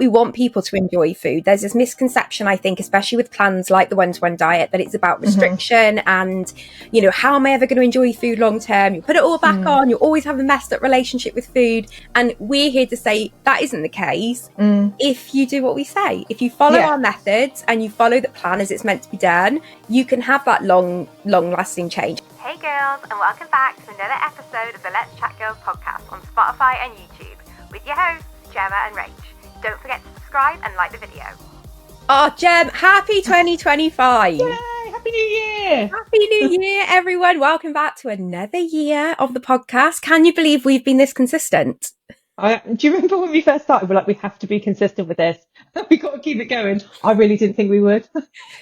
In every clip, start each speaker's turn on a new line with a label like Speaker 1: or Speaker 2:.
Speaker 1: we want people to enjoy food. There's this misconception, I think, especially with plans like the one-to-one diet, that it's about restriction and, you know, how am I ever going to enjoy food long term? You put it all back on, you always have a messed up relationship with food. And we're here to say that isn't the case. If you do what we say, if you follow our methods and you follow the plan as it's meant to be done, you can have that long lasting change.
Speaker 2: Hey girls, and welcome back to another episode of the Let's Chat Girls podcast on Spotify and YouTube with your hosts, Gemma and Rach. Don't forget to subscribe and like the video.
Speaker 1: Oh, Gem, happy 2025.
Speaker 3: Yay, happy new year.
Speaker 1: Happy new year, everyone. Welcome back to another year of the podcast. Can you believe we've been this consistent?
Speaker 3: Do you remember when we first started? We're like, we have to be consistent with this. We got to keep it going. I really didn't think we would.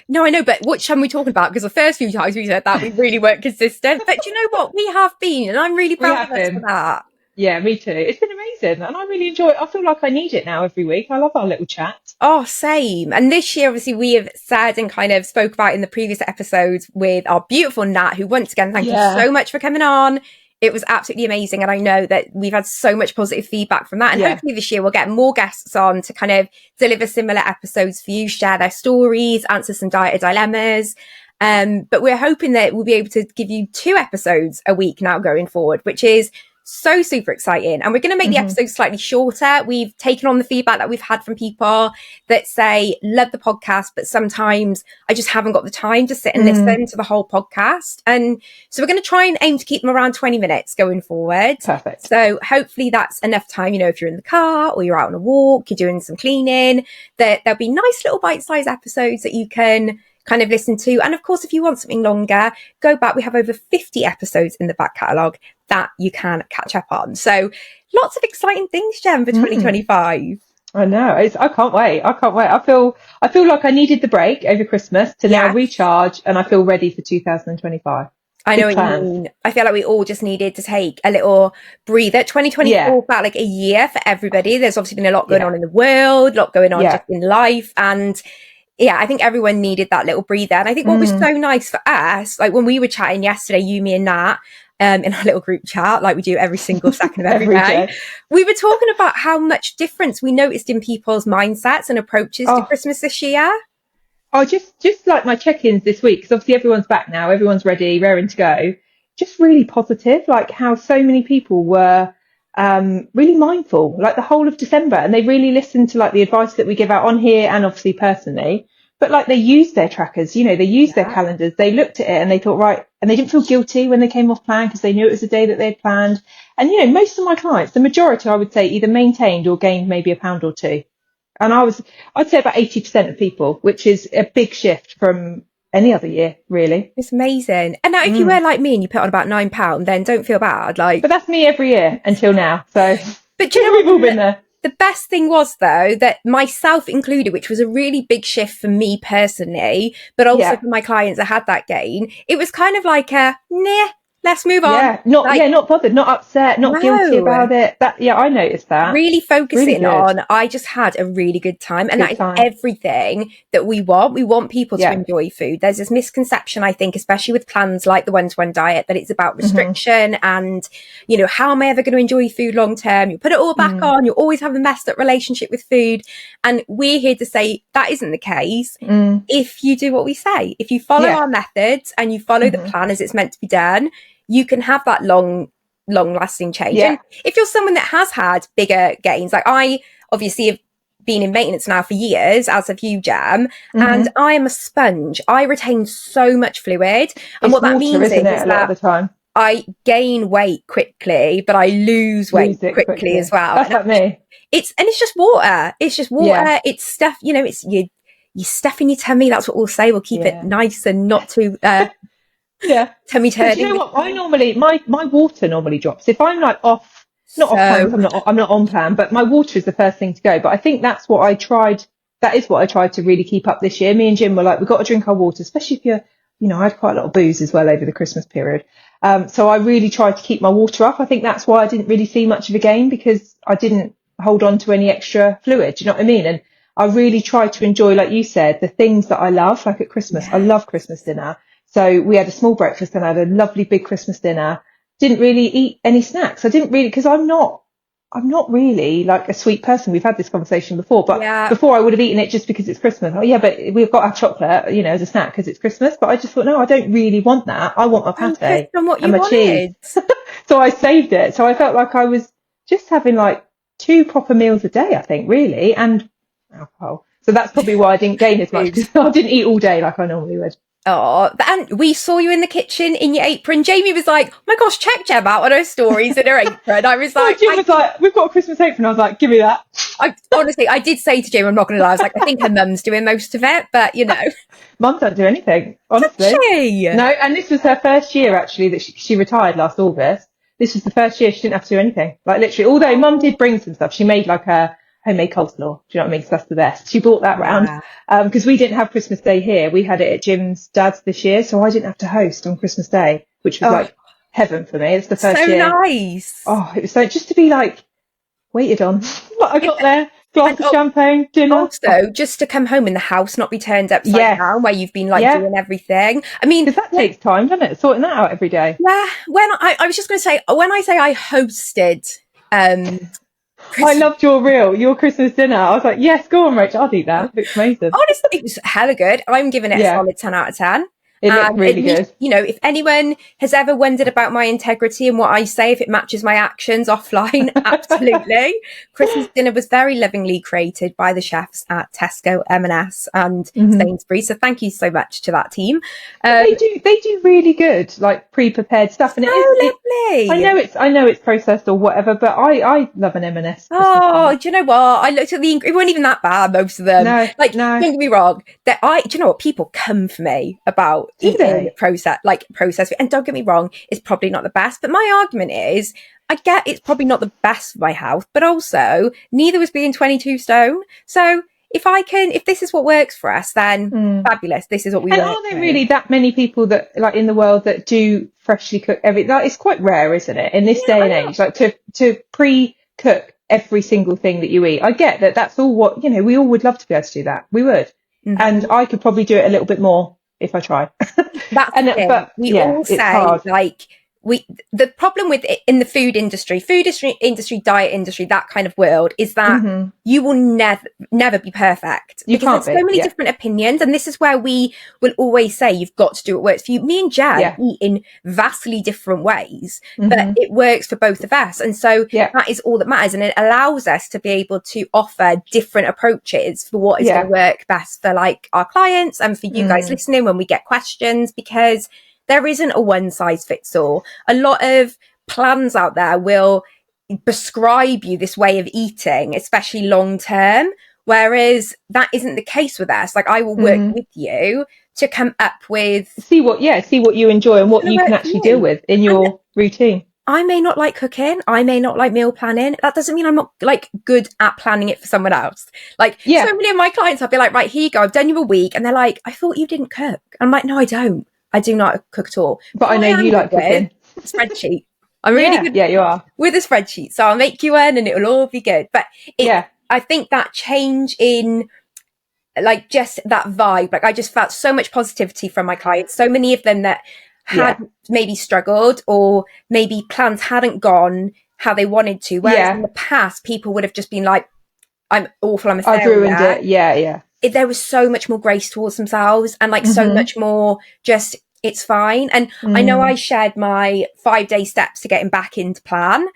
Speaker 1: No, I know, but which time are we talking about? Because the first few times we said that, we really weren't consistent. But do you know what? We have been, and I'm really proud of us for that.
Speaker 3: Yeah, me too. It's been amazing, and I really enjoy it. I feel like I need it now every week. I love our little chat.
Speaker 1: Oh, same. And this year, obviously, we have said and kind of spoke about in the previous episodes with our beautiful Nat, who once again, thank you so much for coming on. It was absolutely amazing. And I know that we've had so much positive feedback from that. And hopefully this year we'll get more guests on to kind of deliver similar episodes for you, share their stories, answer some diet dilemmas. But we're hoping that we'll be able to give you 2 episodes a week now going forward, which is so super exciting. And we're going to make the episodes slightly shorter. We've taken on the feedback that we've had from people that say, love the podcast, but sometimes I just haven't got the time to sit and listen to the whole podcast. And so we're going to try and aim to keep them around 20 minutes going forward.
Speaker 3: Perfect.
Speaker 1: So hopefully that's enough time, you know, if you're in the car or you're out on a walk, you're doing some cleaning, that there'll be nice little bite-sized episodes that you can kind of listen to. And of course, if you want something longer, go back. We have over 50 episodes in the back catalogue that you can catch up on. So lots of exciting things, Jem, for 2025.
Speaker 3: I know. I can't wait. I feel like I needed the break over Christmas to now recharge, and I feel ready for 2025.
Speaker 1: I know what you mean. I feel like we all just needed to take a little breather. 2024 felt like a year for everybody. There's obviously been a lot going on in the world, a lot going on just in life. And I think everyone needed that little breather. And I think what was so nice for us, like when we were chatting yesterday, you, me and Nat, in our little group chat, like we do every single second of every day, we were talking about how much difference we noticed in people's mindsets and approaches to Christmas this year.
Speaker 3: Oh, just like my check-ins this week, because obviously everyone's back now, everyone's ready, raring to go. Just really positive, like how so many people were really mindful, like the whole of December, and they really listened to like the advice that we give out on here and obviously personally, but like they used their trackers, you know, they used their calendars, they looked at it and they thought, right, and they didn't feel guilty when they came off plan because they knew it was a day that they'd planned. And, you know, most of my clients, the majority, I would say, either maintained or gained maybe a pound or 2. And I'd say about 80% of people, which is a big shift from any other year, really.
Speaker 1: It's amazing. And now if you were like me and you put on about £9, then don't feel bad. Like,
Speaker 3: but that's me every year until now. So,
Speaker 1: but you know,
Speaker 3: we've all been there.
Speaker 1: The best thing was, though, that myself included, which was a really big shift for me personally, but also for my clients that had that gain, it was kind of like let's move on.
Speaker 3: Not bothered, not upset, not guilty about it. I noticed that.
Speaker 1: Really focusing on, I just had a really good time. And that is everything that we want. We want people to enjoy food. There's this misconception, I think, especially with plans like the one-to-one diet, that it's about restriction and, you know, how am I ever going to enjoy food long term? You put it all back on, you always have a messed up relationship with food. And we're here to say that isn't the case. If you do what we say, if you follow our methods and you follow the plan as it's meant to be done, you can have that long lasting change. And if you're someone that has had bigger gains, like I obviously have been in maintenance now for years, as have you, Jam, and I am a sponge. I retain so much fluid. And what that means is that a lot of the time I gain weight quickly, but I lose weight quickly as well.
Speaker 3: That's like me.
Speaker 1: It's just water. It's just water. It's stuff, you know, it's you stuff in your tummy. That's what we'll say. We'll keep it nice and not too tummy turning.
Speaker 3: You know what? I normally my water normally drops if I'm like off plan. I'm not on plan, but my water is the first thing to go. But I think that's what I tried. That is what I tried to really keep up this year. Me and Jim were like, we've got to drink our water, especially if you're, you know, I had quite a lot of booze as well over the Christmas period. So I really tried to keep my water up. I think that's why I didn't really see much of a gain, because I didn't hold on to any extra fluid. Do you know what I mean? And I really tried to enjoy, like you said, the things that I love, like at Christmas. I love Christmas dinner. So we had a small breakfast and I had a lovely big Christmas dinner. Didn't really eat any snacks. I didn't really, because I'm not I'm not really like a sweet person. We've had this conversation before, but before I would have eaten it just because it's Christmas. Oh yeah, but we've got our chocolate, you know, as a snack because it's Christmas. But I just thought, no, I don't really want that. I want my pate
Speaker 1: and
Speaker 3: my
Speaker 1: wanted.
Speaker 3: Cheese. So I saved it. So I felt like I was just having like 2 proper meals a day, I think, really, and alcohol. So that's probably why I didn't gain as much, because I didn't eat all day like I normally would.
Speaker 1: Oh, and we saw you in the kitchen in your apron. Jamie was like, oh my gosh, check Gem out on her stories in her apron. I was like,
Speaker 3: Jim was like, we've got a Christmas apron. I was like, give me that.
Speaker 1: Honestly, I did say to Jim, I'm not going to lie, I was like, I think her mum's doing most of it, but you know.
Speaker 3: Mum don't do anything, honestly.
Speaker 1: Does she?
Speaker 3: No, and this was her first year, actually, that she retired last August. This was the first year she didn't have to do anything. Like, literally, although Mum did bring some stuff. She made like a homemade coleslaw. Do you know what I mean? So that's the best. She brought that round. Because we didn't have Christmas Day here. We had it at Jim's dad's this year, so I didn't have to host on Christmas Day, which was like heaven for me. It's the first year.
Speaker 1: So nice.
Speaker 3: Oh, it was so, just to be like waited on. I got there, glass of champagne, dinner.
Speaker 1: Also, just to come home in the house, not be turned upside down, where you've been like doing everything. I mean,
Speaker 3: because that takes time, doesn't it? Sorting that out every day.
Speaker 1: Yeah. When I was just going to say, when I say I hosted,
Speaker 3: I loved your Christmas dinner. I was like, yes, go on, Rachel. I'll do that. It looks amazing.
Speaker 1: Honestly, it was hella good. I'm giving it a solid 10 out of 10.
Speaker 3: It looked really good.
Speaker 1: You know, if anyone has ever wondered about my integrity and what I say, if it matches my actions offline, absolutely. Christmas dinner was very lovingly created by the chefs at Tesco, M&S and Sainsbury's. So thank you so much to that team.
Speaker 3: They do really good, like pre-prepared stuff. And
Speaker 1: lovely.
Speaker 3: I know it's processed or whatever, but I love an M&S.
Speaker 1: Oh, do you know what? I looked at the ingredients. It weren't even that bad, most of them.
Speaker 3: No.
Speaker 1: Don't get me wrong. Do you know what? People come for me about eating processed, and don't get me wrong, it's probably not the best, but my argument is, I get it's probably not the best for my health, but also neither was being 22 stone. So if this is what works for us, then fabulous. This is what we want.
Speaker 3: And are there really that many people that, like, in the world that do freshly cook everything? Like, it's quite rare, isn't it, in this day and age, like to pre-cook every single thing that you eat? I get that that's all what, you know, we all would love to be able to do that. We would. And I could probably do it a little bit more if I try.
Speaker 1: That's the thing. But we all say, like, the problem with it in the food industry, diet industry, that kind of world, is that you will never be perfect. Because there's so many different opinions, and this is where we will always say you've got to do what works for you. Me and Jen eat in vastly different ways, but it works for both of us, and so that is all that matters, and it allows us to be able to offer different approaches for what is going to work best for, like, our clients and for you guys listening when we get questions, because there isn't a one size fits all. A lot of plans out there will prescribe you this way of eating, especially long term, whereas that isn't the case with us. Like, I will work with you to come up with
Speaker 3: see what you enjoy and what you can actually deal with in your routine.
Speaker 1: I may not like cooking. I may not like meal planning. That doesn't mean I'm not, like, good at planning it for someone else. Like, so many of my clients, I'll be like, right, here you go. I've done you a week. And they're like, I thought you didn't cook. I'm like, no, I don't. I do not cook at all.
Speaker 3: But I know you like cooking.
Speaker 1: Spreadsheet. I'm really good.
Speaker 3: Yeah, you are.
Speaker 1: With a spreadsheet. So I'll make you one and it will all be good. But I think that change in, like, just that vibe, like, I just felt so much positivity from my clients. So many of them that had maybe struggled, or maybe plans hadn't gone how they wanted to. Whereas in the past, people would have just been like, I'm awful, I'm a failure.
Speaker 3: I've ruined it. Yeah.
Speaker 1: There was so much more grace towards themselves, and, like, so much more just, it's fine. And I know I shared my 5-day steps to getting back into plan,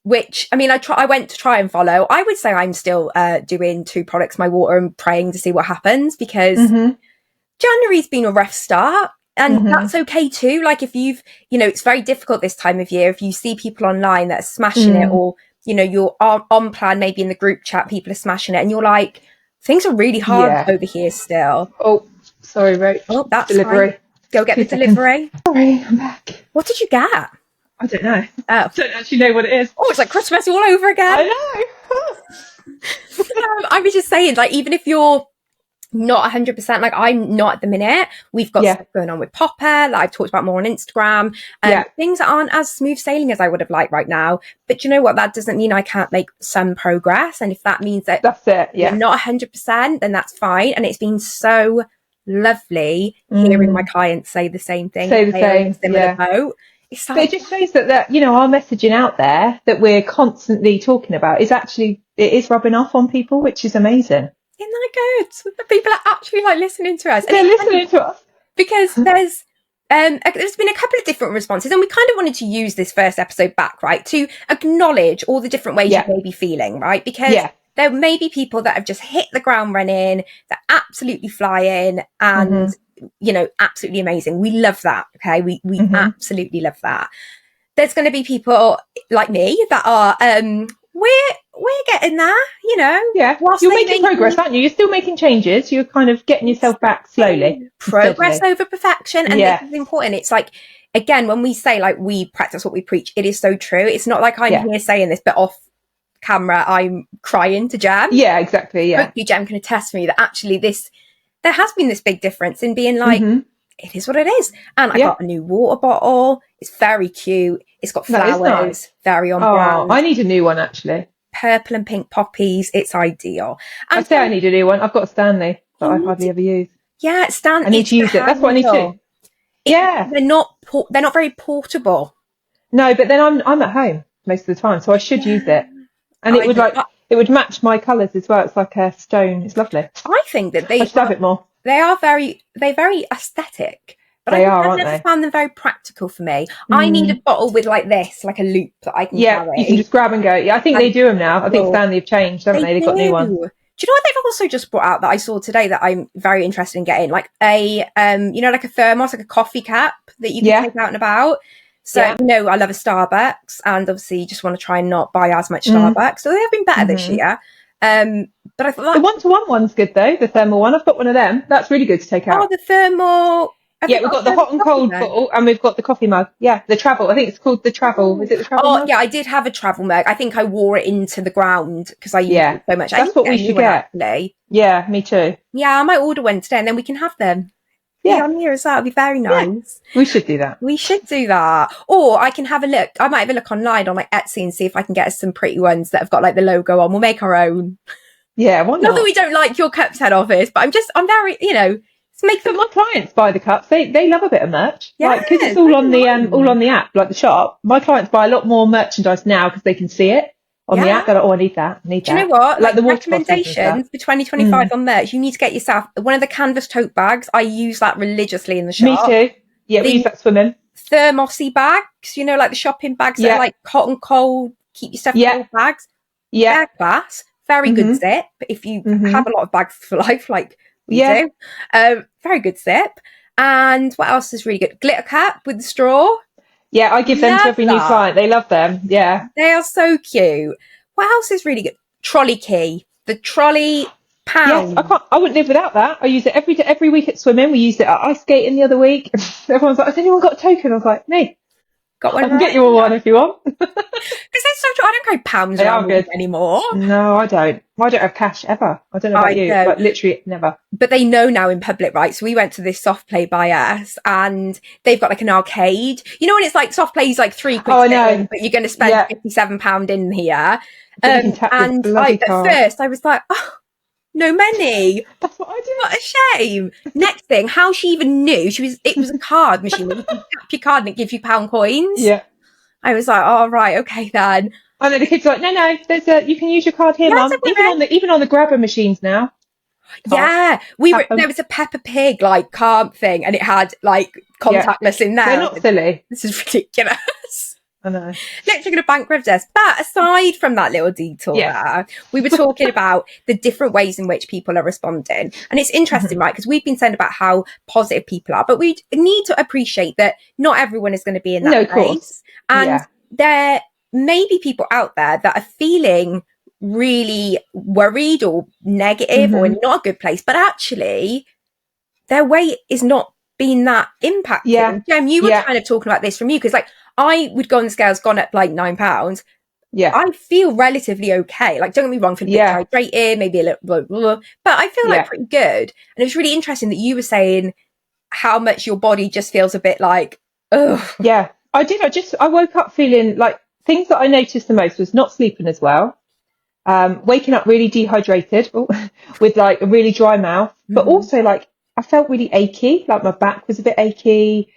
Speaker 1: which, I mean, I went to try and follow. I would say I'm still doing 2 products, my water, and praying to see what happens, because January's been a rough start. And that's okay too. Like, if you've, you know, it's very difficult this time of year. If you see people online that are smashing it, or, you know, you're on plan, maybe in the group chat, people are smashing it, and you're like, things are really hard over here still.
Speaker 3: Oh, sorry, Rach.
Speaker 1: Oh, that's
Speaker 3: delivery.
Speaker 1: Fine. Go get the delivery.
Speaker 3: Sorry, I'm back.
Speaker 1: What did you get?
Speaker 3: I don't know.
Speaker 1: Oh.
Speaker 3: Don't actually know what it is.
Speaker 1: Oh, it's like Christmas all over again.
Speaker 3: I
Speaker 1: know. I was just saying, like, even if you're not 100%, like, I'm not at the minute, we've got stuff going on with Popper that I've talked about more on Instagram, and things that aren't as smooth sailing as I would have liked right now. But you know what, that doesn't mean I can't make some progress, and if that means that
Speaker 3: that's it,
Speaker 1: you're not 100%, then that's fine. And it's been so lovely hearing my clients say the same thing,
Speaker 3: say the same,
Speaker 1: similar boat. It's
Speaker 3: But it just shows that, you know, our messaging out there that we're constantly talking about is actually, it is rubbing off on people, which is amazing.
Speaker 1: Isn't that good? The people are actually like listening to us.
Speaker 3: They're listening to us.
Speaker 1: Because there's been a couple of different responses, and we kind of wanted to use this first episode back, right, to acknowledge all the different ways you may be feeling, right? Because there may be people that have just hit the ground running, they're absolutely flying, and you know, absolutely amazing. We love that. Okay, we absolutely love that. There's going to be people like me that are we're getting there, you know.
Speaker 3: Yeah, you're making progress, aren't you? You're still making changes. You're kind of getting yourself back slowly.
Speaker 1: Progress over perfection, and this is important. It's like, again, when we say like we practice what we preach, it is so true. It's not like I'm here saying this, but off camera I'm crying to Jem.
Speaker 3: Yeah, exactly. Yeah,
Speaker 1: hopefully Jem can attest for me that actually there has been this big difference in being like, it is what it is. And I got a new water bottle. It's very cute. It's got flowers, nice. Very on brand.
Speaker 3: I need a new one, actually.
Speaker 1: Purple and pink poppies. It's ideal. And
Speaker 3: I say I need a new one. I've got a Stanley that I hardly ever use.
Speaker 1: Yeah, Stanley.
Speaker 3: I need to use it. That's what I need to do. Yeah.
Speaker 1: They're not very portable.
Speaker 3: No, but then I'm at home most of the time, so I should use it. And it would match my colours as well. It's like a stone. It's lovely.
Speaker 1: I think that
Speaker 3: I should have it more.
Speaker 1: They're very aesthetic, but I've never found them very practical for me. I need a bottle with like this, like a loop that I can carry.
Speaker 3: You can just grab and go. Yeah, I think they do them now. I think Stanley have changed, haven't they? They've got new ones.
Speaker 1: Do you know what they've also just brought out that I saw today that I'm very interested in getting? Like a you know, like a thermos, like a coffee cap that you can take out and about. So you know, I love a Starbucks, and obviously you just want to try and not buy as much Starbucks. So they have been better this year. But I thought
Speaker 3: the one-to-one one's good though, the thermal one. I've got one of them. That's really good to take out.
Speaker 1: Oh, the thermal.
Speaker 3: We've got the hot and cold bottle, and we've got the coffee mug. Yeah, the travel. I think it's called the travel. Is it the travel mug?
Speaker 1: Yeah, I did have a travel mug. I think I wore it into the ground because I used it so much.
Speaker 3: That's what we should get.
Speaker 1: Actually.
Speaker 3: Yeah, me too.
Speaker 1: Yeah, I might order one today, and then we can have them. Yeah, on here as well. It'd be very nice.
Speaker 3: Yeah, we should do that.
Speaker 1: We should do that. Or I can have a look. I might have a look online on like Etsy and see if I can get us some pretty ones that have got like the logo on. We'll make our own.
Speaker 3: Yeah, why not?
Speaker 1: Not that we don't like your cups, head office, but I'm very, you know, make them.
Speaker 3: My clients buy the cups. They love a bit of merch. Yeah, because it's all on the app, like the shop. My clients buy a lot more merchandise now because they can see it on the app. They're like, oh, I need that. Do
Speaker 1: you know what? Like the recommendations for 2025 on merch, you need to get yourself one of the canvas tote bags. I use that religiously in the shop.
Speaker 3: Me too. Yeah, we use that swimming.
Speaker 1: Thermosy bags, you know, like the shopping bags that are like hot and cold, keep your stuff cold bags.
Speaker 3: Yeah.
Speaker 1: They're class. Very good zip. If you have a lot of bags for life, like we do. Very good zip. And what else is really good? Glitter cap with the straw.
Speaker 3: Yeah, I give them to every new client. They love them. Yeah.
Speaker 1: They are so cute. What else is really good? Trolley key. The trolley pound.
Speaker 3: Yes, I wouldn't live without that. I use it every week at swimming. We used it at ice skating the other week. Everyone's like, has anyone got a token? I was like, me.
Speaker 1: Got one.
Speaker 3: I can get you all one if you want.
Speaker 1: Because they're so true. I don't carry pounds around anymore.
Speaker 3: No, I don't. I don't have cash ever. I don't know about you, but literally never.
Speaker 1: But they know now in public, right? So we went to this soft play by us, and they've got like an arcade. You know when it's like soft play is like £3, but you're going to spend £57 in here.
Speaker 3: And at
Speaker 1: first I was like, oh, no money.
Speaker 3: That's what I do.
Speaker 1: What a shame. Next thing, how she even knew it was a card machine where you can tap your card and it gives you pound coins.
Speaker 3: Yeah.
Speaker 1: I was like, oh right, okay then.
Speaker 3: And then the kids are like, no, you can use your card here, Mum. Even on the grabber machines now.
Speaker 1: Yeah. There was a Peppa Pig like card thing, and it had like contactless in there.
Speaker 3: They're not silly.
Speaker 1: This is ridiculous.
Speaker 3: I know.
Speaker 1: Let's look at a bankrupt us. But aside from that little detour there, we were talking about the different ways in which people are responding. And it's interesting, right? Because we've been saying about how positive people are, but we need to appreciate that not everyone is going to be in that place. And there may be people out there that are feeling really worried or negative or in not a good place, but actually their weight is not being that impacted.
Speaker 3: Yeah.
Speaker 1: Jem, you were kind of talking about this from you, because like I would go on the scales, gone up like £9.
Speaker 3: Yeah.
Speaker 1: I feel relatively okay. Like, don't get me wrong, feel a bit hydrated, maybe a little blah, blah, blah, but I feel like pretty good. And it was really interesting that you were saying how much your body just feels a bit like, ugh.
Speaker 3: Yeah, I did. I woke up feeling like things that I noticed the most was not sleeping as well. Waking up really dehydrated with like a really dry mouth, but also like I felt really achy, like my back was a bit achy.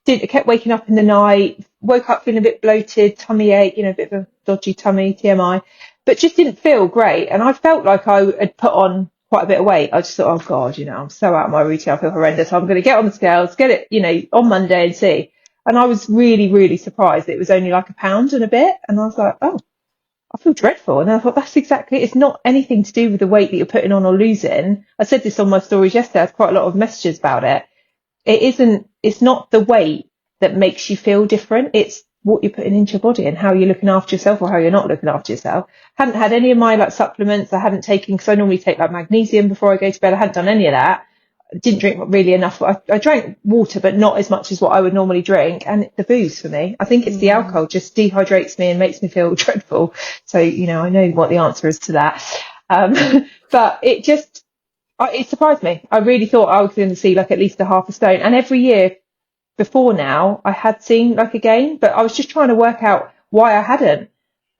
Speaker 3: I kept waking up in the night woke up feeling a bit bloated, tummy ache, a bit of a dodgy tummy, TMI, but just didn't feel great. And I felt like I had put on quite a bit of weight. I just thought, oh God, I'm so out of my routine. I feel horrendous. I'm going to get on the scales, get it, on Monday and see. And I was really, really surprised. It was only like a pound and a bit. And I was like, oh, I feel dreadful. And I thought, that's exactly, it's not anything to do with the weight that you're putting on or losing. I said this on my stories yesterday. I had quite a lot of messages about it. It's not the weight that makes you feel different. It's what you're putting into your body and how you're looking after yourself or how you're not looking after yourself. Hadn't had any of my like supplements. I hadn't taken, because I normally take like magnesium before I go to bed. I hadn't done any of that. Didn't drink really enough. I drank water, but not as much as what I would normally drink. And the booze for me, I think it's the alcohol just dehydrates me and makes me feel dreadful. So, I know what the answer is to that. But it surprised me. I really thought I was going to see like at least a half a stone. And every year before now, I had seen like a gain, but I was just trying to work out why I hadn't.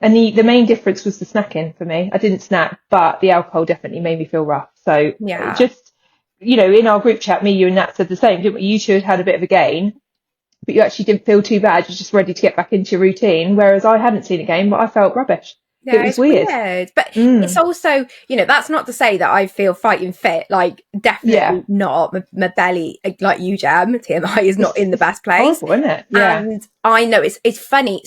Speaker 3: And the main difference was the snacking for me. I didn't snack, but the alcohol definitely made me feel rough. So in our group chat, me, you and Nat said the same, didn't we? You two had a bit of a gain, but you actually didn't feel too bad. You're just ready to get back into your routine. Whereas I hadn't seen a gain, but I felt rubbish.
Speaker 1: Yeah,
Speaker 3: it was weird.
Speaker 1: But it's also, that's not to say that I feel fighting fit. Like, definitely not. My belly, like you, Gem, TMI is not in the best place.
Speaker 3: Horrible, isn't it? Yeah.
Speaker 1: And I know it's funny.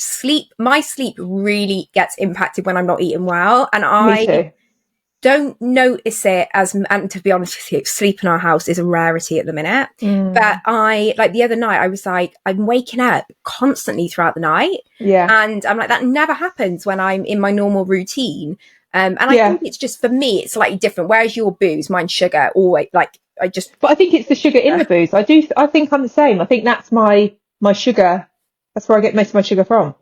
Speaker 1: My sleep really gets impacted when I'm not eating well. And
Speaker 3: Me too.
Speaker 1: Don't notice it and to be honest with you, sleep in our house is a rarity at the minute. But the other night I was like, I'm waking up constantly throughout the night.
Speaker 3: Yeah.
Speaker 1: And I'm like, that never happens when I'm in my normal routine. And I think it's just, for me, it's slightly different. Whereas your booze, mine's sugar, always but I think it's the sugar in the booze. I think I'm the same. I think that's my sugar. That's where I get most of my sugar from.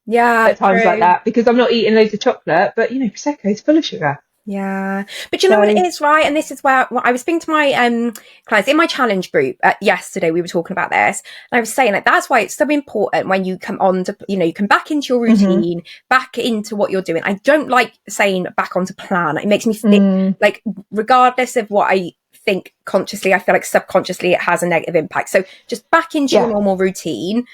Speaker 1: Yeah.
Speaker 3: At times like that, because I'm not eating loads of chocolate, but Prosecco is full of sugar.
Speaker 1: Yeah, but you know what it is, right? And this is where I was speaking to my clients in my challenge group yesterday. We were talking about this, and I was saying that's why it's so important when you come on to, you come back into your routine, back into what you're doing. I don't like saying back onto plan. It makes me feel like, regardless of what I think consciously, I feel like subconsciously it has a negative impact. So just back into your normal routine.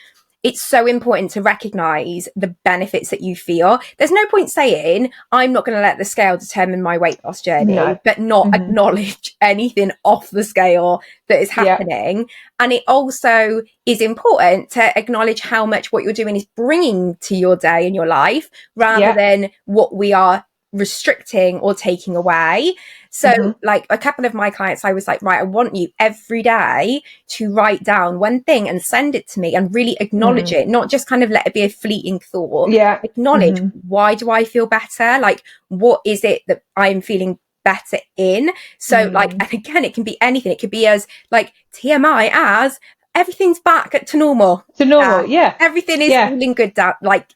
Speaker 1: It's so important to recognise the benefits that you feel. There's no point saying, I'm not going to let the scale determine my weight loss journey, but not acknowledge anything off the scale that is happening. And it also is important to acknowledge how much what you're doing is bringing to your day and your life, rather than what we are restricting or taking away. So like a couple of my clients, I was like, right, I want you every day to write down one thing and send it to me and really acknowledge it, not just kind of let it be a fleeting thought. Acknowledge, why do I feel better? Like, what is it that I'm feeling better in? So like, and again, it can be anything. It could be as like TMI as everything's back to normal. Everything is feeling good down,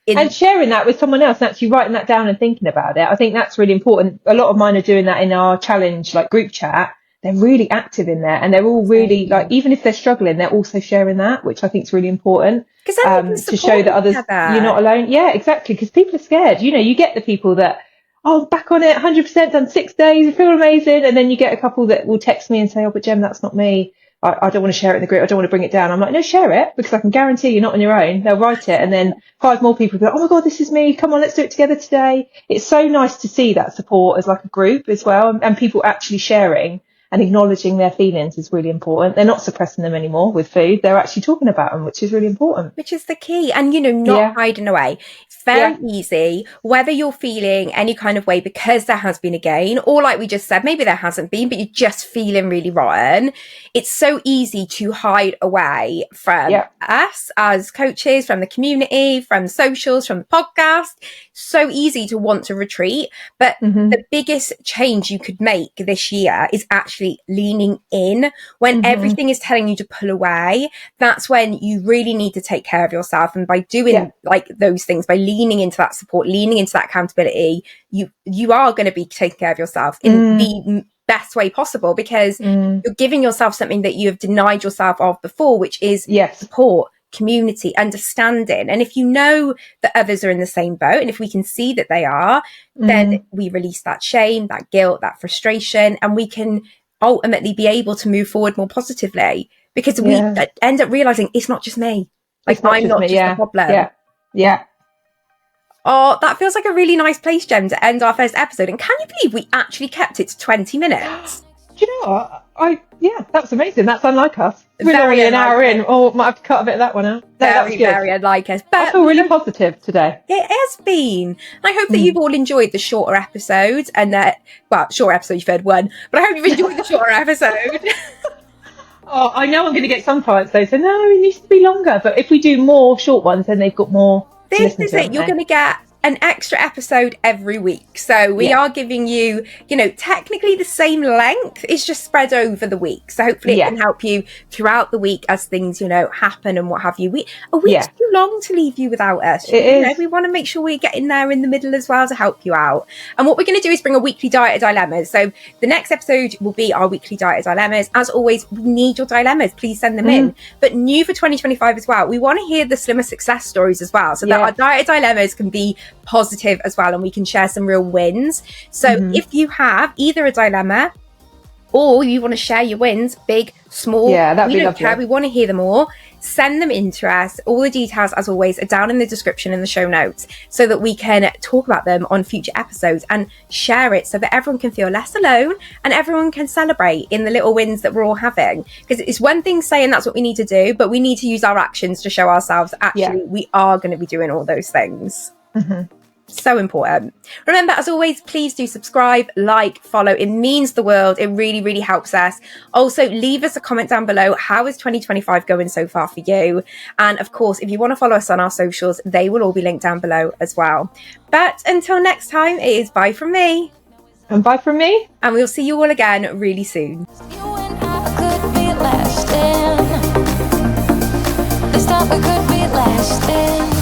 Speaker 1: and
Speaker 3: sharing that with someone else and actually writing that down and thinking about it. I think that's really important. A lot of mine are doing that in our challenge, like group chat. They're really active in there, and they're all really like, even if they're struggling, they're also sharing that, which I think is really important to show that others, you're not alone. Yeah, exactly. Because people are scared. You get the people that, oh, back on it, 100%, done 6 days, I feel amazing. And then you get a couple that will text me and say, oh, but Gem, that's not me. I don't want to share it in the group. I don't want to bring it down. I'm like, no, share it, because I can guarantee you're not on your own. They'll write it, and then 5 more people go, oh my God, this is me. Come on, let's do it together today. It's so nice to see that support as like a group as well, and people actually sharing and acknowledging their feelings is really important. They're not suppressing them anymore with food. They're actually talking about them, which is really important.
Speaker 1: Which is the key. And, not hiding away. It's very easy, whether you're feeling any kind of way because there has been a gain, or like we just said, maybe there hasn't been, but you're just feeling really rotten. It's so easy to hide away from us as coaches, from the community, from socials, from the podcast. So easy to want to retreat. But the biggest change you could make this year is actually leaning in. When everything is telling you to pull away, that's when you really need to take care of yourself. And by doing like those things, by leaning into that support, leaning into that accountability, you are going to be taking care of yourself in the best way possible, because you're giving yourself something that you have denied yourself of before, which is support, community, understanding. And if you know that others are in the same boat, and if we can see that they are, then we release that shame, that guilt, that frustration, and we can ultimately be able to move forward more positively, because we end up realizing it's not just me. Like, I'm not just the problem.
Speaker 3: Yeah.
Speaker 1: Oh, that feels like a really nice place, Jem, to end our first episode. And can you believe we actually kept it to 20 minutes?
Speaker 3: Do you know what? That's amazing. That's unlike us. We're only an hour in. Oh, might have to cut a bit of that one out.
Speaker 1: Very unlike us. But
Speaker 3: I feel really positive today.
Speaker 1: It has been. And I hope that you've all enjoyed the shorter episodes, and short episode, you've heard one, but I hope you've enjoyed the shorter episode.
Speaker 3: Oh, I know I'm going to get some clients though, so no, it needs to be longer. But if we do more short ones, then they've got more.
Speaker 1: This is it. You're going to get an extra episode every week. So we are giving you, technically the same length. It's just spread over the week. So hopefully it can help you throughout the week as things, happen and what have you. A week's too long to leave you without us.
Speaker 3: It is.
Speaker 1: We want to make sure we get in there in the middle as well to help you out. And what we're going to do is bring a weekly diet of dilemmas. So the next episode will be our weekly diet of dilemmas. As always, we need your dilemmas. Please send them in. But new for 2025 as well, we want to hear the slimmer success stories as well, so that our diet of dilemmas can be positive as well, and we can share some real wins. So if you have either a dilemma or you want to share your wins, big, small, we don't care, we want to hear them all, send them in to us. All the details, as always, are down in the description in the show notes, so that we can talk about them on future episodes and share it, so that everyone can feel less alone and everyone can celebrate in the little wins that we're all having. Because it's one thing saying that's what we need to do, but we need to use our actions to show ourselves actually we are going to be doing all those things. So important. Remember, as always, please do subscribe, like, follow. It means the world. It really, really helps us. Also, leave us a comment down below. How is 2025 going so far for you? And of course, if you want to follow us on our socials, they will all be linked down below as well. But until next time, it is bye from me.
Speaker 3: And bye from me.
Speaker 1: And we'll see you all again really soon.
Speaker 4: This time we could be lasting.